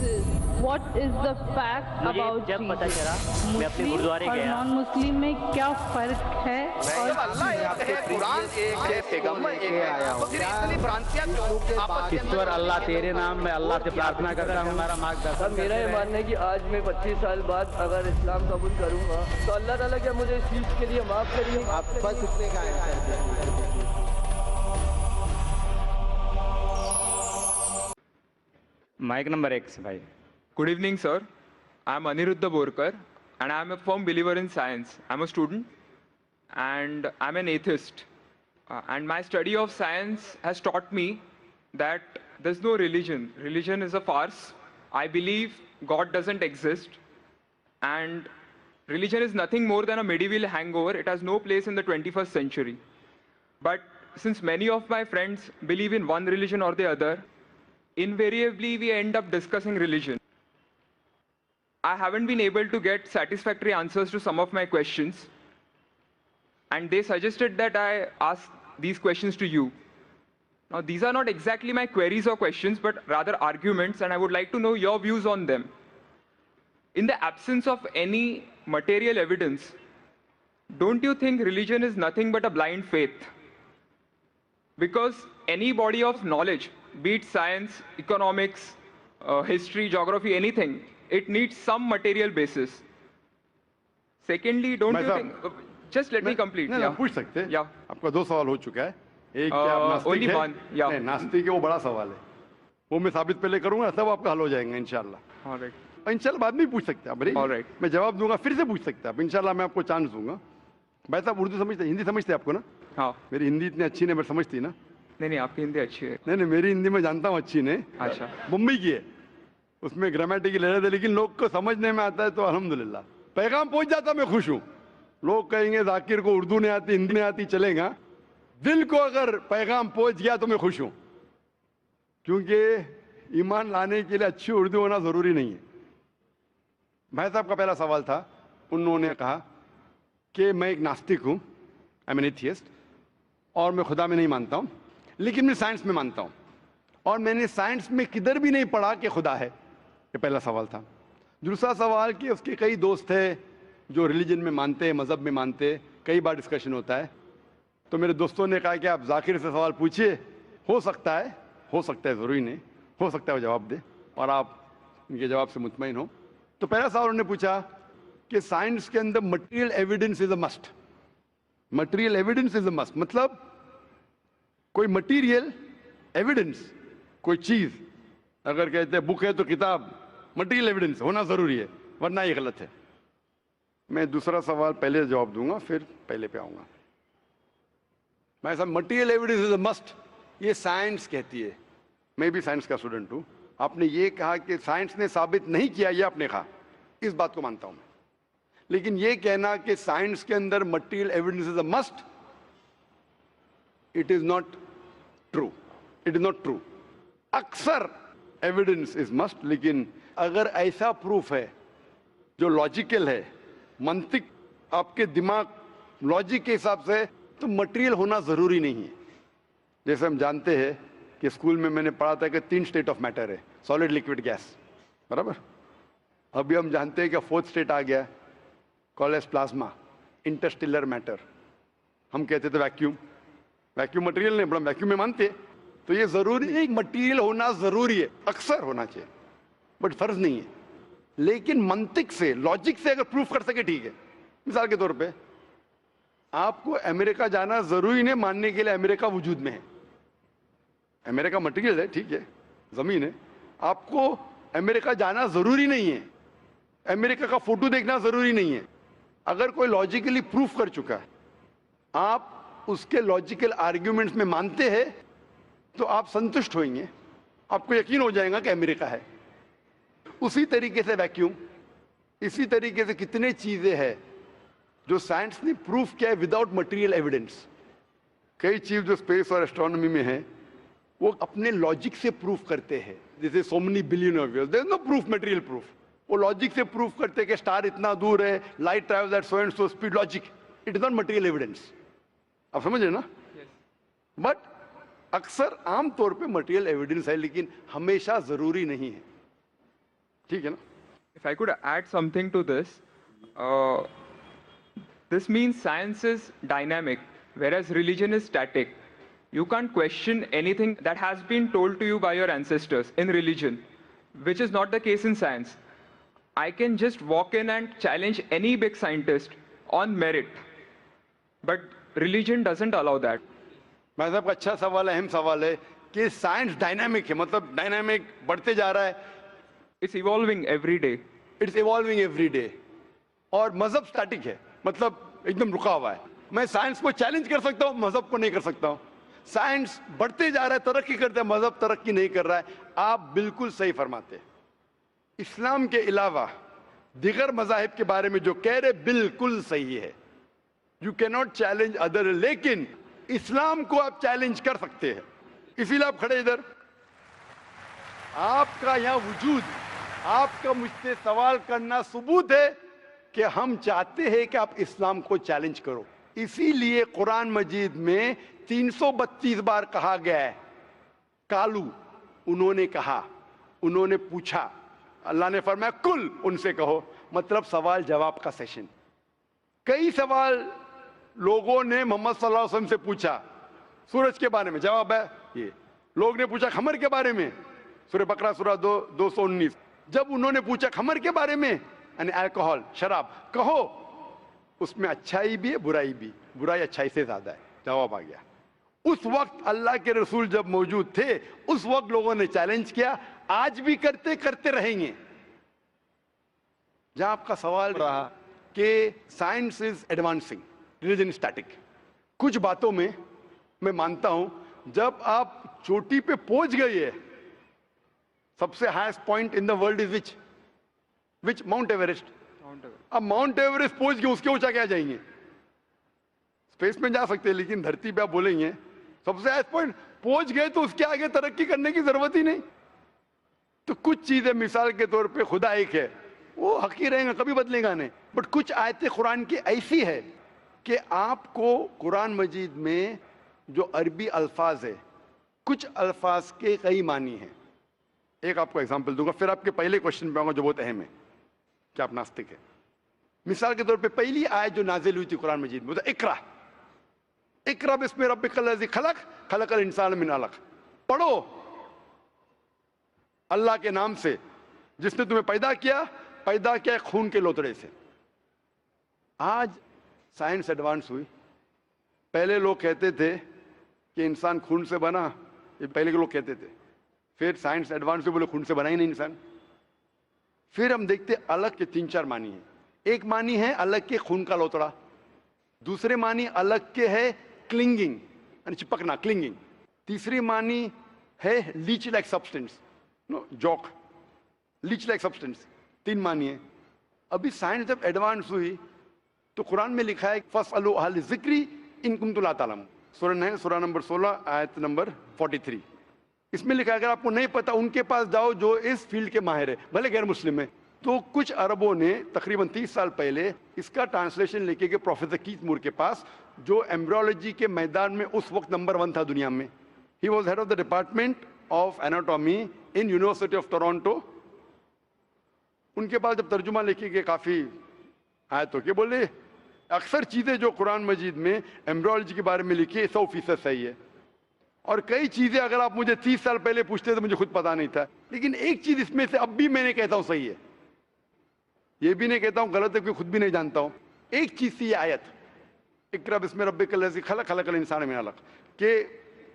What is the fact about जब पता चला मैं अपने गुरुद्वारे और गया। नॉन मुस्लिम में क्या फर्क है? और अल्लाह एक है, कुरान एक है, पैगंबर एक है, तो फिर इतनी भ्रांतियां क्यों? आपस में ईश्वर अल्लाह तेरे नाम में अल्लाह से प्रार्थना करता हूँ हमारा मार्गदर्शन। मेरा ये मानना है कि आज मैं 25 साल बाद अगर इस्लाम कबूल करूंगा तो अल्लाह ताला क्या मुझे इस चीज़ के लिए माफ़ करिए। आप बस इतने का आंसर। माइक नंबर 1 से भाई। Good evening, sir. I'm Aniruddha Borkar, and I'm a firm believer in science. I'm a student, and I'm an atheist. And my study of science has taught me that there's no religion. Religion is a farce. I believe God doesn't exist, and religion is nothing more than a medieval hangover. It has no place in the 21st century. But since many of my friends believe in one religion or the other, invariably we end up discussing religion. I haven't been able to get satisfactory answers to some of my questions, and they suggested that I ask these questions to you. Now, these are not exactly my queries or questions, but rather arguments, and I would like to know your views on them. In the absence of any material evidence, don't you think religion is nothing but a blind faith? Because any body of knowledge, be it science, economics, history, geography, anything, it needs some material basis. Secondly, don't you think... Just let me complete. नहीं, पूछ सकते हैं। Yeah. आपका 2 सवाल हो चुका है। एक क्या आप नास्तिक only है? one, yeah. नहीं, नास्तिक है, वो बड़ा सवाल है। वो मैं साबित पहले करूंगा, सब आपका हल हो जाएगा इंशाल्लाह। All right. इंशाल्लाह बाद में पूछ सकते हैं आप। All right. मैं जवाब दूंगा, फिर से पूछ सकते हैं आप। इंशाल्लाह मैं आपको चांस दूंगा। भाई साहब उर्दू समझते, हिंदी समझते आपको ना? हाँ। मेरी हिंदी इतनी अच्छी नहीं, मैं समझती ना? नहीं, आपकी हिंदी अच्छी है। नहीं, मेरी हिंदी मैं जानता हूँ अच्छी नहीं। अच्छा। मुंबई की है, उसमें ग्रामेटिकल एरर है, लेकिन लोग को समझने में आता है तो अल्हम्दुलिल्लाह। पैगाम पहुंच जाता, मैं खुश हूँ। लोग कहेंगे जाकिर को उर्दू नहीं आती, हिंदी नहीं आती, चलेगा। दिल को अगर पैगाम पहुंच गया तो मैं खुश हूँ, क्योंकि ईमान लाने के लिए अच्छी उर्दू होना जरूरी नहीं है। भाई साहब का पहला सवाल था, उन्होंने कहा कि मैं एक नास्तिक हूँ, आई एम एन एथियस्ट, और मैं खुदा में नहीं मानता हूँ, लेकिन मैं साइंस में मानता हूँ, और मैंने साइंस में किधर भी नहीं पढ़ा कि खुदा है। ये पहला सवाल था। दूसरा सवाल कि उसके कई दोस्त हैं जो रिलीजन में मानते हैं, मज़हब में मानते हैं, कई बार डिस्कशन होता है, तो मेरे दोस्तों ने कहा कि आप जाकिर से सवाल पूछिए, हो सकता है, ज़रूरी नहीं, हो सकता है वो जवाब दे और आप इनके जवाब से मुतमईन हो। तो पहला सवाल उन्होंने पूछा कि साइंस के अंदर material evidence is a must. Material evidence is a must मतलब कोई मटेरियल एविडेंस, कोई चीज अगर कहते हैं बुक है तो किताब, मटेरियल एविडेंस होना जरूरी है, वरना ये गलत है। मैं दूसरा सवाल पहले जवाब दूंगा, फिर पहले पे आऊंगा। मैं सब material evidence is a must, ये साइंस कहती है। मैं भी साइंस का स्टूडेंट हूं। आपने ये कहा कि साइंस ने साबित नहीं किया, ये आपने कहा, इस बात को मानता हूं मैं, लेकिन ये कहना कि साइंस के अंदर material evidence is a must, it is not true. It is not true. अक्सर एविडेंस इज मस्ट, लेकिन अगर ऐसा प्रूफ है जो लॉजिकल है, मंतिक आपके दिमाग लॉजिक के हिसाब से, तो मटेरियल होना जरूरी नहीं है। जैसे हम जानते हैं कि स्कूल में मैंने पढ़ा था कि 3 स्टेट ऑफ मैटर है, सॉलिड, लिक्विड, गैस, बराबर। अभी हम जानते हैं कि 4th स्टेट आ गया, called as plasma, interstellar matter. हम कहते थे वैक्यूम, वैक्यूम मटेरियल नहीं, बड़ा वैक्यूम में मानते। तो ये जरूरी नहीं, मटेरियल होना जरूरी है, अक्सर होना चाहिए, बट फर्ज नहीं है। लेकिन मंतिक से, लॉजिक से अगर प्रूफ कर सके ठीक है। मिसाल के तौर पे आपको अमेरिका जाना जरूरी नहीं मानने के लिए अमेरिका वजूद में है। अमेरिका मटेरियल है, ठीक है, जमीन है। आपको अमेरिका जाना जरूरी नहीं है, अमेरिका का फोटो देखना जरूरी नहीं है। अगर कोई लॉजिकली प्रूफ कर चुका है, आप उसके लॉजिकल आर्ग्यूमेंट्स में मानते हैं, तो आप संतुष्ट होंगे, आपको यकीन हो जाएगा कि अमेरिका है। उसी तरीके से वैक्यूम, इसी तरीके से कितने चीजें हैं जो साइंस ने प्रूफ किया है विदाउट मटेरियल एविडेंस। कई चीज जो स्पेस और एस्ट्रोनॉमी में है, वो अपने लॉजिक से प्रूफ करते हैं, जैसे so many billion of years, there is no proof, material proof. वो लॉजिक से प्रूफ करते हैं कि स्टार इतना दूर है, light travels at so and so speed, logic, it is not material evidence. आप समझ रहे ना? बट अक्सर आम तौर पे मटेरियल एविडेंस है, लेकिन हमेशा जरूरी नहीं है। ठीक है ना? If I could add something to this, this means science is dynamic, whereas religion is static. You can't question anything that has been told to you by your ancestors in religion, which is not the case in science. I can just walk in and challenge any big scientist on merit, but religion doesn't allow that. भाई साहब का अच्छा सवाल है, अहम सवाल है कि साइंस डायनामिक है, मतलब डायनामिक बढ़ते जा रहा है, It's evolving every day. It's evolving every day. और मजहब स्टैटिक है, मतलब एकदम रुका हुआ है. मैं साइंस को चैलेंज कर सकता हूँ, मजहब को नहीं कर सकता हूँ. साइंस बढ़ते जा रहा है, तरक्की करते हैं, मजहब तरक्की नहीं कर रहा है. आप बिल्कुल सही फरमाते हैं. इस्लाम के अलावा दिगर मजाहिब के बारे में जो कह रहे बिल्कुल सही है. You can not challenge other, लेकिन इस्लाम को आप चैलेंज कर सकते हैं. इसीलिए आप खड़े इधर, आपका यहाँ वजूद, आपका मुझसे सवाल करना सबूत है कि हम चाहते हैं कि आप इस्लाम को चैलेंज करो. इसीलिए कुरान मजीद में 332 बार कहा गया है कालू, उन्होंने कहा, उन्होंने पूछा. अल्लाह ने फरमाया कुल, उनसे कहो, मतलब सवाल जवाब का सेशन. कई सवाल लोगों ने मोहम्मद सल्लल्लाहु अलैहि वसल्लम से पूछा, सूरज के बारे में जवाब है ये. लोग ने पूछा खमर के बारे में, सूरह बकरा सूरह 219. जब उन्होंने पूछा खमर के बारे में, यानी अल्कोहल, शराब, कहो उसमें अच्छाई भी है बुराई भी, बुराई अच्छाई से ज्यादा है. जवाब आ गया. उस वक्त अल्लाह के रसूल जब मौजूद थे, उस वक्त लोगों ने चैलेंज किया, आज भी करते रहेंगे. जहां आपका सवाल रहा कि science is advancing, religion is static. कुछ बातों में मैं मानता हूं, जब आप चोटी पे पहुंच गए है, सबसे highest point in the world is which mount Everest. अब माउंट एवरेस्ट पहुंच गए, उसके ऊंचा क्या जाएंगे? स्पेस में जा सकते हैं, लेकिन धरती पे आप बोलेंगे सबसे हाईएस्ट पॉइंट पहुंच गए, तो उसके आगे तरक्की करने की जरूरत ही नहीं. तो कुछ चीजें, मिसाल के तौर पे खुदा एक है, वो हक ही रहेगा, कभी बदलेगा नहीं. बट कुछ आयतें कुरान की ऐसी है कि आपको कुरान मजीद में जो अरबी अल्फाज है, कुछ अल्फाज के कई मानी हैं. एक आपको एग्जांपल दूंगा, फिर आपके पहले क्वेश्चन पे आऊंगा जो बहुत अहम है कि आप नास्तिक है. मिसाल के तौर पे पहली आयत जो नाजिल हुई थी कुरान मजीद में, इकरा इकरा बिस्मि रब्बिकल लज़ी खलक खलकल इंसान मिन अलक. पढ़ो अल्लाह के नाम से जिसने तुम्हें पैदा किया खून के लोतड़े से. आज साइंस एडवांस हुई. पहले लोग कहते थे कि इंसान खून से बना, ये पहले के लोग कहते थे. फिर साइंस एडवांस हुई, बोले खून से बना ही नहीं इंसान. फिर हम देखते अलग के 3-4 मानी है. एक मानी है अलग के खून का लोतड़ा, दूसरे मानी अलग के है क्लिंगिंग, यानी चिपकना, क्लिंगिंग. तीसरी मानी है leech like substance, no joke, leech like substance. 3 मानी है. अभी साइंस जब एडवांस हुई तो कुरान में लिखा है फस्अलू अहल ज़िक्री इन कुंतुम ला तालमून. सूरह नंबर 16 आयत नंबर 43. इसमें लिखा है अगर आपको नहीं पता उनके पास जाओ जो इस फील्ड के माहिर है, भले गैर मुस्लिम है. तो कुछ अरबों ने तकरीबन 30 साल पहले इसका ट्रांसलेशन लेके गए प्रोफेसर कीथ मूर के पास, जो एम्ब्रियोलॉजी के मैदान में उस वक्त नंबर 1 था दुनिया में. He was head of the department of anatomy in university of Toronto. उनके पास जब तर्जुमा लेके गए काफी आयतों के, बोले अक्सर चीजें जो कुरान मजीद में एम्ब्रियोलॉजी के बारे में लिखी है 100% सही है, और कई चीजें अगर आप मुझे 30 साल पहले पूछते तो मुझे खुद पता नहीं था, लेकिन एक चीज इसमें से अब भी मैंने कहता हूं सही है. ये भी नहीं कहता हूं गलत है, क्योंकि खुद भी नहीं जानता हूं. एक चीज थी ये आयत इकरा बिस्मि रब्बिकल लज़ी खलक खलकल इंसान मिन अलक, के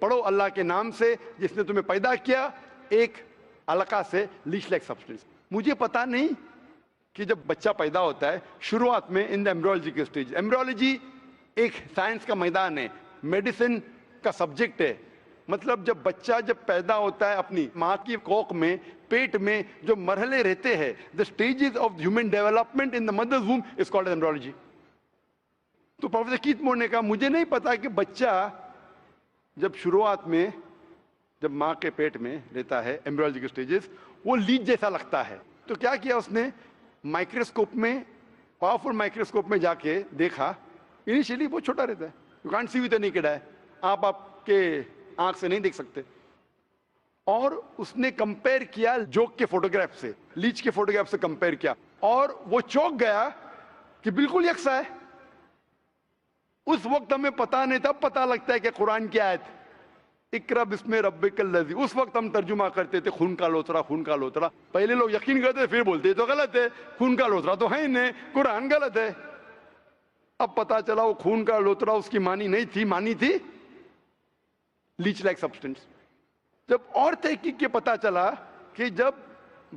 पढ़ो अल्लाह के नाम से जिसने तुम्हें पैदा किया एक अलका से, लीच लाइक सब्सटेंस. मुझे पता नहीं कि जब बच्चा पैदा होता है शुरुआत में इन द एम्ब्रियोलॉजी के स्टेज, एम्ब्रियोलॉजी एक साइंस का मैदान है, मेडिसिन का सब्जेक्ट है. मतलब जब बच्चा जब पैदा होता है अपनी माँ की कोख में, पेट में जो मरहले रहते हैं, the stages of human development in the mother's womb is called embryology. तो प्रोफेसर कीथ मूर ने कहा मुझे नहीं पता कि बच्चा जब शुरुआत में जब माँ के पेट में रहता है, एम्ब्रियोलॉजी के स्टेजेस, वो लीच जैसा लगता है. तो क्या किया उसने, माइक्रोस्कोप में, पावरफुल माइक्रोस्कोप में जाके देखा. इनिशियली वो छोटा रहता है, you can't see with the naked eye, आप आपके आंख से नहीं देख सकते. اور اس نے کمپیئر کیا جوک کے فوٹوگراف سے، لیچ کے فوٹوگراف سے کمپیئر کیا، اور وہ چونک گیا کہ بالکل یکساں ہے۔ اس وقت ہمیں پتا نہیں تھا، پتا لگتا ہے کہ قرآن کی آیت اقرا بسم ربک الذی، اس وقت ہم ترجمہ کرتے تھے خون کا لوترا، خون کا لوترا۔ پہلے لوگ یقین کرتے پھر بولتے تو غلط ہے، خون کا لوترا تو ہے ہی نہیں، قرآن غلط ہے۔ اب پتا چلا وہ خون کا لوترا اس کی معنی نہیں تھی، معنی تھی لیچ لائک سبسٹنس۔ جب اور تحقیق کے پتا چلا کہ جب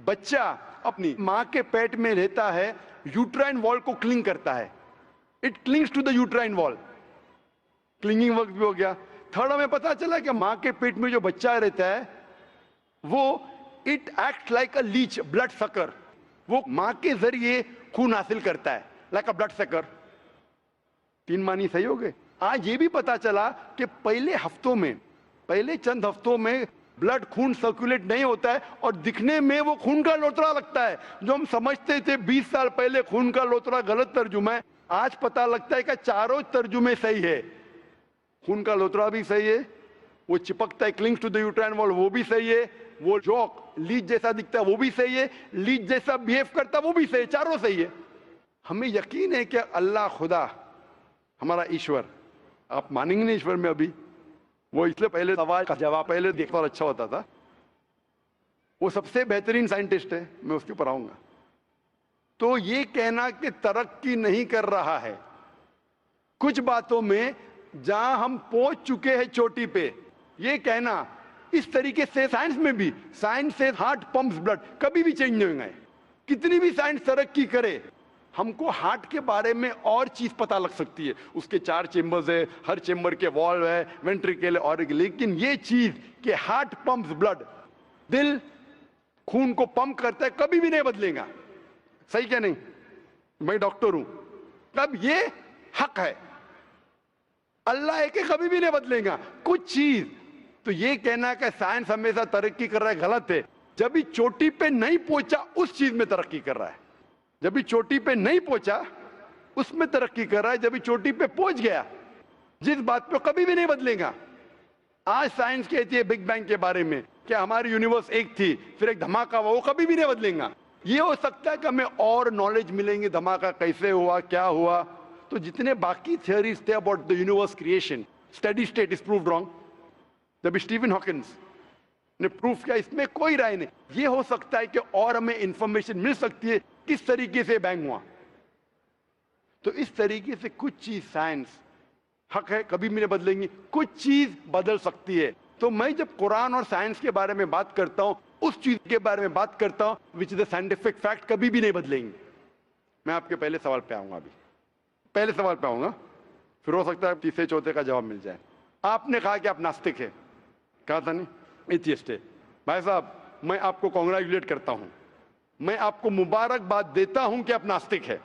بچہ اپنی ماں کے پیٹ میں رہتا ہے یوٹرائن وال کو کلنگ کرتا ہے، اٹ کلنگس ٹو دا یوٹرائن وال، کلنگنگ وقت بھی ہو گیا۔ تھرڈ ہمیں پتا چلا کہ ماں کے پیٹ میں جو بچہ رہتا ہے وہ it act like a leech, blood sucker, وہ ماں کے ذریعے خون حاصل کرتا ہے، لائک اے بلڈ سکر۔ تین معنی صحیح ہو گئے۔ آج یہ بھی پتا چلا کہ پہلے چند ہفتوں میں بلڈ خون سرکولیٹ نہیں ہوتا ہے اور دکھنے میں وہ خون کا لوترا لگتا ہے۔ جو ہم سمجھتے تھے 20 سال پہلے خون کا لوترا غلط ترجمہ ہے، آج پتا لگتا ہے کہ چاروں ترجمے صحیح ہے۔ خون کا لوترا بھی صحیح ہے، وہ چپکتا ہے کلنگز ٹو دی یوٹرائن وال وہ بھی صحیح ہے، وہ جوک لیچ جیسا دکھتا ہے وہ بھی صحیح ہے، لیچ جیسا بیہیو کرتا ہے وہ بھی صحیح ہے، چاروں صحیح ہے۔ ہمیں یقین ہے کہ اللہ خدا ہمارا ایشور، آپ مانیں گے نہیں ایشور میں ابھی، وہ اس لیے پہلے سوال کا جواب پہلے دیکھنا اور اچھا ہوتا تھا۔ وہ سب سے بہترین سائنٹسٹ ہے، میں اس کے اوپر آؤں گا۔ تو یہ کہنا کہ ترقی نہیں کر رہا ہے، کچھ باتوں میں جہاں ہم پہنچ چکے ہیں چوٹی پہ، یہ کہنا اس طریقے سے سائنس میں بھی، سائنس سے ہارٹ پمپس بلڈ، کبھی بھی چینج نہیں ہوگا۔ کتنی بھی سائنس ترقی کرے، ہم کو ہارٹ کے بارے میں اور چیز پتہ لگ سکتی ہے، اس کے 4 چیمبرز ہے، ہر چیمبر کے والو ہے، وینٹریکل ہے، اور لیکن یہ چیز کہ ہارٹ پمپس بلڈ، دل خون کو پمپ کرتا ہے، کبھی بھی نہیں بدلے گا۔ صحیح کیا نہیں؟ میں ڈاکٹر ہوں، کب یہ حق ہے، اللہ ہے کہ کبھی بھی نہیں بدلے گا کچھ چیز۔ تو یہ کہنا کہ سائنس ہمیشہ ترقی کر رہا ہے غلط ہے۔ جب بھی چوٹی پہ نہیں پہنچا اس چیز میں ترقی کر رہا ہے، جب بھی چوٹی پہ نہیں پہنچا اس میں ترقی کر رہا ہے، جب بھی چوٹی پہ پہنچ گیا جس بات پہ کبھی بھی نہیں بدلے گا۔ آج سائنس کہتی ہے بگ بینگ کے بارے میں کہ ہماری یونیورس ایک تھی پھر ایک دھماکہ ہوا، وہ کبھی بھی نہیں بدلیں گا۔ یہ ہو سکتا ہے کہ ہمیں اور نالج ملیں گے، دھماکہ کیسے ہوا، کیا ہوا۔ تو جتنے باقی تھیوریز تھے about the universe creation, study state is proved wrong, جب اسٹیون ہاکنس نے پروف کیا، اس میں کوئی رائے نہیں۔ یہ ہو سکتا ہے کہ اور ہمیں انفارمیشن مل سکتی ہے کس طریقے سے بینگ ہوا۔ تو اس طریقے سے کچھ چیز سائنس حق ہے، کبھی بھی نہیں بدلیں گی، کچھ چیز بدل سکتی ہے۔ تو میں جب قرآن اور سائنس کے بارے میں بات کرتا ہوں، اس چیز کے بارے میں بات کرتا ہوں وچ از اے سائنٹیفک فیکٹ، کبھی بھی نہیں بدلیں گی۔ میں آپ کے پہلے سوال پہ آؤں گا، ابھی پہلے سوال پہ آؤں گا، پھر ہو سکتا ہے تیسرے چوتھے کا جواب مل جائے۔ آپ نے کہا کہ آپ ناستک ہے، کہا تھا نہیں، ایتھیسٹ ہے۔ بھائی صاحب میں آپ کو کانگریچولیٹ کرتا ہوں، میں آپ کو مبارکباد دیتا ہوں کہ آپ ناستک ہے۔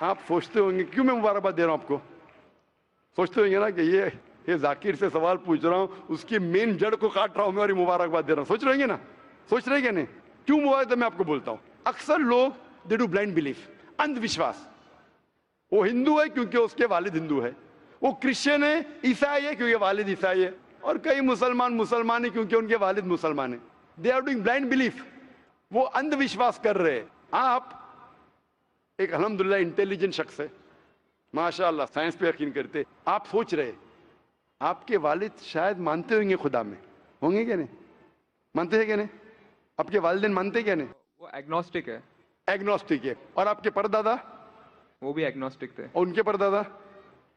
آپ سوچتے ہوں گے کیوں میں مبارکباد دے رہا ہوں آپ کو، سوچتے ہوں گے نا کہ یہ ذاکر سے سوال پوچھ رہا ہوں، اس کی مین جڑ کو کاٹ رہا ہوں میں اور مبارکباد دے رہا ہوں، سوچ رہے ہیں نا، سوچ رہے ہیں نہیں؟ کیوں مبارک میں آپ کو بولتا ہوں۔ اکثر لوگ دے ڈو بلائنڈ بلیف، اندھ وشواس۔ وہ ہندو ہے کیونکہ اس کے والد ہندو ہے، وہ کرسچن ہے، عیسائی ہے کیونکہ والد عیسائی ہے، اور کئی مسلمان ہیں کیونکہ ان کے والد مسلمان ہیں۔ They are doing blind belief, وہ اندھ وشواس کر رہے ہیں۔ آپ ایک الحمدللہ انٹیلیجنٹ شخص ہے، ماشاء اللہ سائنس پہ یقین کرتے، آپ سوچ رہے آپ کے والد شاید مانتے ہوں گے خدا میں، ہوں گے کیا نہیں؟ مانتے ہیں کیا نہیں؟ آپ کے والدین مانتے کیا نہیں؟ وہ ایگنوسٹک ہے۔ ایگنوسٹک ہے۔ اور آپ کے پردادا؟ وہ بھی ایگنوسٹک تھے۔ اور ان کے پردادا؟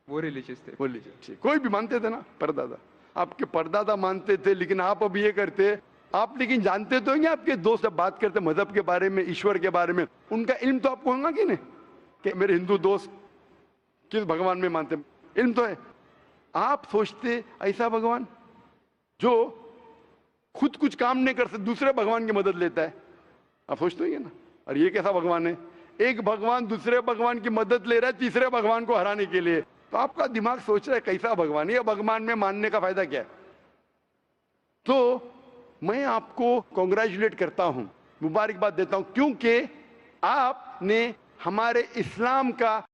وہ ریلیجیس تھے۔ ٹھیک، کوئی بھی مانتے تھے نا پردادا، آپ کے پردادا مانتے تھے، لیکن آپ اب یہ کرتے، آپ لیکن جانتے تو ہیں آپ کے دوست جب بات کرتے مذہب کے بارے میں، ایشور کے بارے میں، ان کا علم تو آپ کو ہوگا کہ نہیں کہ میرے ہندو دوست کس بھگوان میں مانتے، علم تو ہے۔ آپ سوچتے ایسا بھگوان جو خود کچھ کام نہیں کر سکتے، دوسرے بھگوان کی مدد لیتا ہے، آپ سوچتے ہیں نا، اور یہ کیسا بھگوان ہے؟ ایک بھگوان دوسرے بھگوان کی مدد لے رہا ہے تیسرے بھگوان کو ہرانے کے لیے۔ تو آپ کا دماغ سوچ رہا ہے کیسا بھگوان ہے، یہ بھگوان میں ماننے کا فائدہ کیا ہے؟ تو میں آپ کو کانگریچولیٹ کرتا ہوں، مبارکباد دیتا ہوں، کیونکہ آپ نے ہمارے اسلام کا